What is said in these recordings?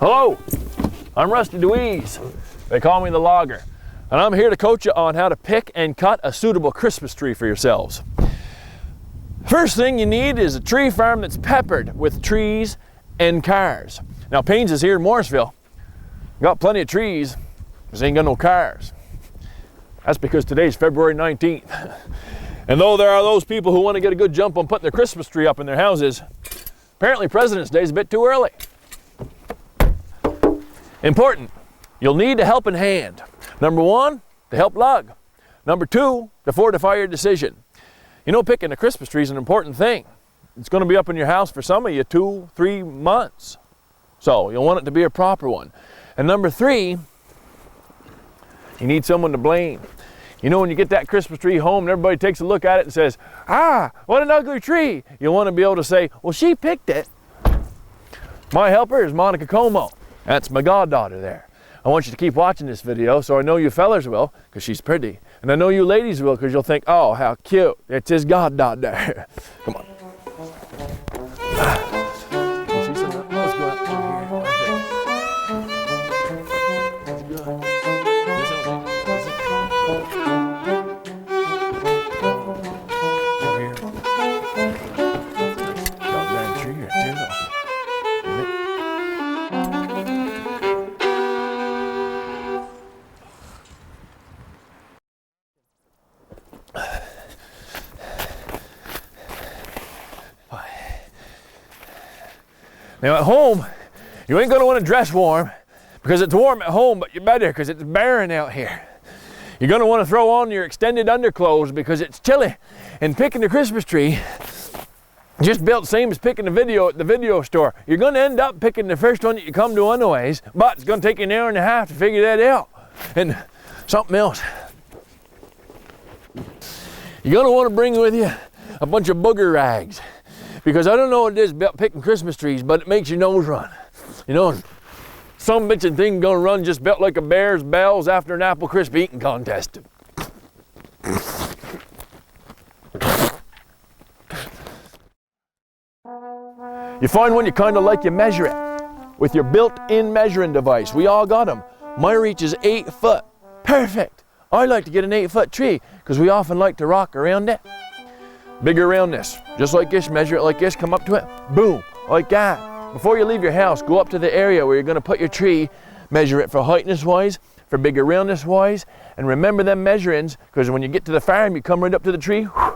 Hello, I'm Rusty Dweez. They call me the logger, and I'm here to coach you on how to pick and cut a suitable Christmas tree for yourselves. First thing you need is a tree farm that's peppered with trees and cars. Now, Paynes is here in Morrisville. Got plenty of trees, but ain't got no cars. That's because today's February 19th. And though there are those people who want to get a good jump on putting their Christmas tree up in their houses, apparently President's Day is a bit too early. Important, you'll need a helping hand. Number one, to help lug. Number two, to fortify your decision. You know, picking a Christmas tree is an important thing. It's going to be up in your house for some of you 2-3 months. So you'll want it to be a proper one. And number three, you need someone to blame. You know, when you get that Christmas tree home and everybody takes a look at it and says, "Ah, what an ugly tree," you want to be able to say, "Well, she picked it." My helper is Monica COMMO. That's my goddaughter there. I want you to keep watching this video, so I know you fellers will, because she's pretty. And I know you ladies will, because you'll think, "Oh, how cute. It's his goddaughter." Come on. You see some? Let's go out here. That's good. Now at home, you ain't gonna want to dress warm because it's warm at home, but you're better because it's barren out here. You're gonna want to throw on your extended underclothes because it's chilly. And picking the Christmas tree, just built same as picking the video at the video store. You're gonna end up picking the first one that you come to anyways, but it's gonna take you an hour and a half to figure that out. And something else. You're gonna want to bring with you a bunch of booger rags. Because I don't know what it is about picking Christmas trees, but it makes your nose run. You know, some bitchin' thing gonna run just about like a bear's bells after an apple crisp eating contest. You find one you kinda like, you measure it with your built-in measuring device. We all got them. My reach is 8 foot. Perfect. I like to get an 8-foot tree because we often like to rock around it. Bigger around this, just like this, measure it like this, come up to it, boom, like that. Before you leave your house, go up to the area where you're gonna put your tree, measure it for heightness wise, for bigger roundness wise, and remember them measurings, because when you get to the farm, you come right up to the tree, whoosh,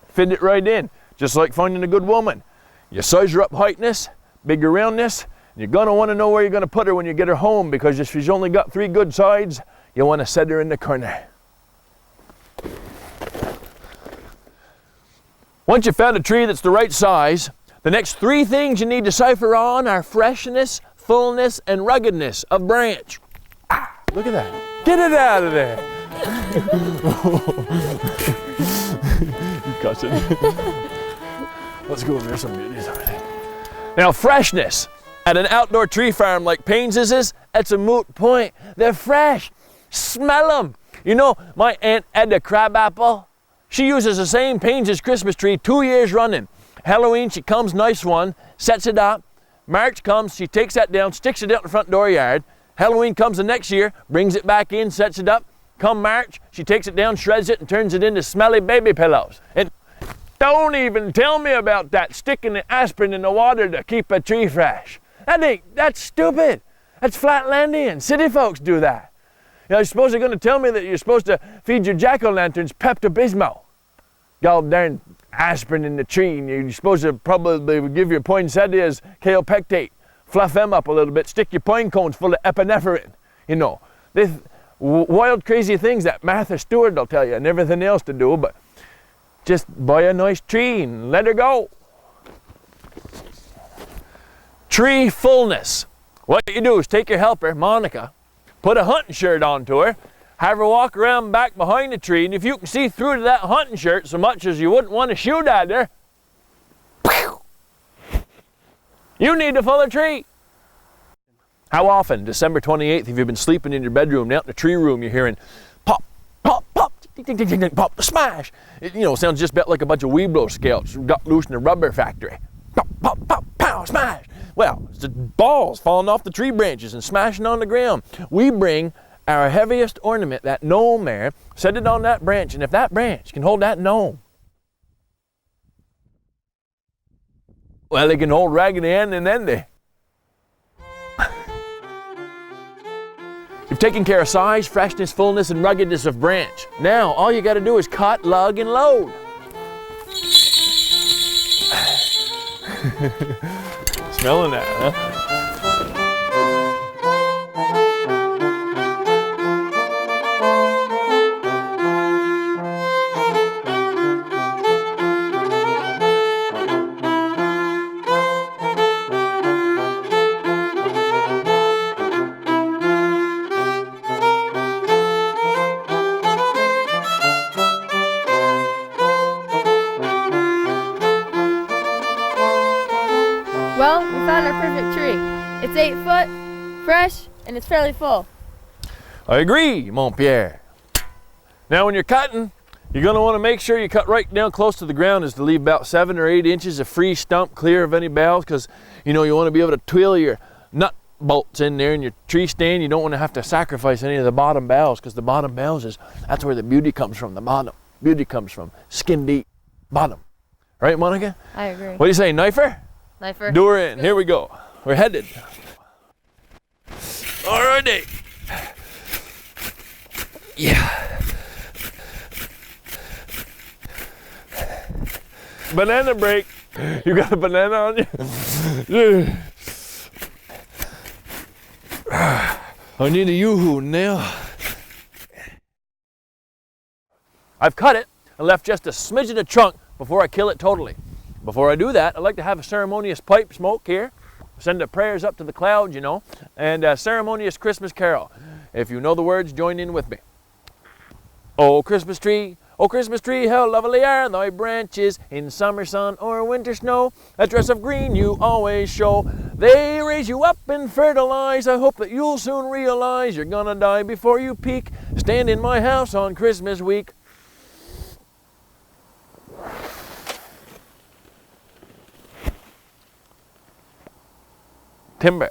fit it right in, just like finding a good woman. You size her up heightness, bigger roundness, and you're gonna wanna know where you're gonna put her when you get her home, because if she's only got 3 good sides, you wanna set her in the corner. Once you've found a tree that's the right size, the next 3 things you need to cipher on are freshness, fullness, and ruggedness of branch. Ah, look at that. Get it out of there. You cussed it. Let's go over there, some beauties over there. Now, freshness at an outdoor tree farm like Paynes is, that's a moot point. They're fresh. Smell them. You know, my Aunt Edda Crabapple, she uses the same Paynes' Christmas tree 2 years running. Halloween, she comes, nice one, sets it up. March comes, she takes that down, sticks it out in the front door yard. Halloween comes the next year, brings it back in, sets it up. Come March, she takes it down, shreds it, and turns it into smelly baby pillows. And don't even tell me about that, sticking the aspirin in the water to keep a tree fresh. That's stupid. That's Flatlandian. City folks do that. You know, you're supposed to gonna tell me that you're supposed to feed your jack-o'-lanterns Pepto-Bismol. God darn aspirin in the tree, and you're supposed to probably give your poinsettias kaopectate, fluff them up a little bit, stick your pine cones full of epinephrine. You know, these wild, crazy things that Martha Stewart will tell you and everything else to do, but just buy a nice tree and let her go. Tree fullness. What you do is take your helper, Monica, put a hunting shirt onto her, have her walk around back behind the tree, and if you can see through to that hunting shirt so much as you wouldn't want to shoot at her, you need a fuller tree. How often, December 28th, have you been sleeping in your bedroom, out in the tree room, you're hearing pop, pop, pop, ding, ding, ding, ding, ding, pop, smash. It, you know, sounds just about like a bunch of Weeblo scouts got loose in a rubber factory. Pop, pop, pop, pow, smash. Well, it's the balls falling off the tree branches and smashing on the ground. We bring our heaviest ornament, that gnome there, set it on that branch, and if that branch can hold that gnome, well, they can hold Raggedy Ann and Andy. You've taken care of size, freshness, fullness, and ruggedness of branch. Now, all you got to do is cut, lug, and load. Smelling that, huh? Well, we found our perfect tree. It's 8 foot, fresh, and it's fairly full. I agree, mon Pierre. Now when you're cutting, you're going to want to make sure you cut right down close to the ground, is to leave about 7 or 8 inches of free stump clear of any boughs, because you know you want to be able to twirl your nut bolts in there in your tree stand. You don't want to have to sacrifice any of the bottom boughs, because the bottom boughs that's where the beauty comes from. The bottom beauty comes from skin deep bottom. Right, Monica? I agree. What do you say, knifer? Knifer. Do her in. Here we go. We're headed. Alrighty. Yeah. Banana break. You got a banana on you? I need a yoo-hoo now. I've cut it and left just a smidgen of trunk before I kill it totally. Before I do that, I'd like to have a ceremonious pipe smoke here. Send the prayers up to the clouds, you know, and a ceremonious Christmas carol. If you know the words, join in with me. Oh Christmas tree, how lovely are thy branches, in summer sun or winter snow. That dress of green you always show. They raise you up and fertilize. I hope that you'll soon realize you're gonna die before you peak. Stand in my house on Christmas week. Timber.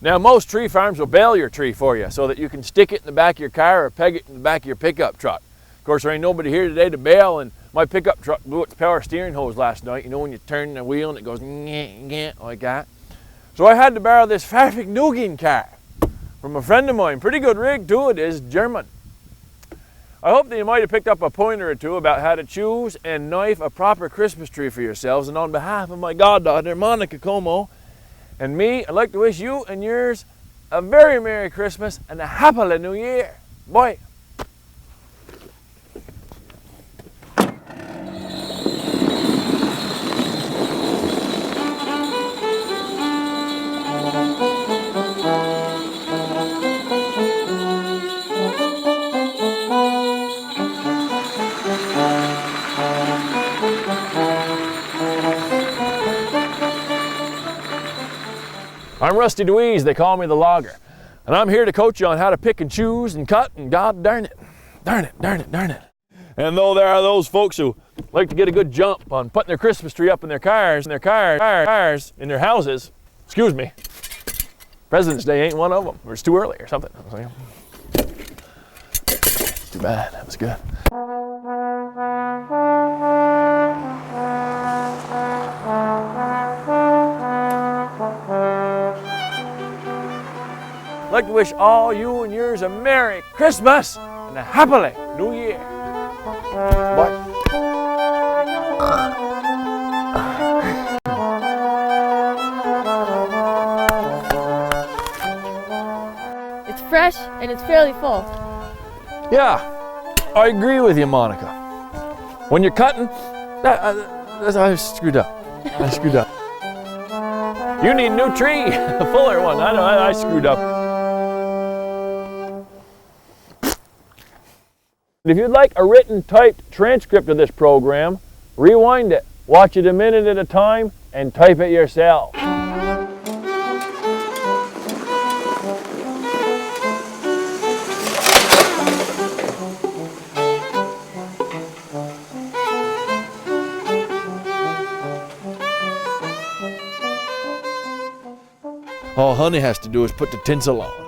Now most tree farms will bale your tree for you so that you can stick it in the back of your car or peg it in the back of your pickup truck. Of course, there ain't nobody here today to bale, and my pickup truck blew its power steering hose last night. You know when you turn the wheel and it goes like that? So I had to borrow this Fahrvergnügen car from a friend of mine. Pretty good rig too, it is, German. I hope that you might have picked up a pointer or two about how to choose and knife a proper Christmas tree for yourselves. And on behalf of my goddaughter, Monica COMMO, and me, I'd like to wish you and yours a very Merry Christmas and a Happy New Year. Bye. I'm Rusty Dweez, they call me the logger, and I'm here to coach you on how to pick and choose and cut, and god darn it, darn it, darn it, darn it. And though there are those folks who like to get a good jump on putting their Christmas tree up in their cars, in their houses, excuse me, President's Day ain't one of them, or it's too early or something. Too bad, that was good. I'd like to wish all you and yours a Merry Christmas and a Happy New Year. Bye. It's fresh and it's fairly full. Yeah, I agree with you, Monica. When you're cutting, I screwed up. I screwed up. You need a new tree, a fuller one. I know, I screwed up. If you'd like a written typed transcript of this program, rewind it, watch it a minute at a time, and type it yourself. All Honey has to do is put the tinsel on.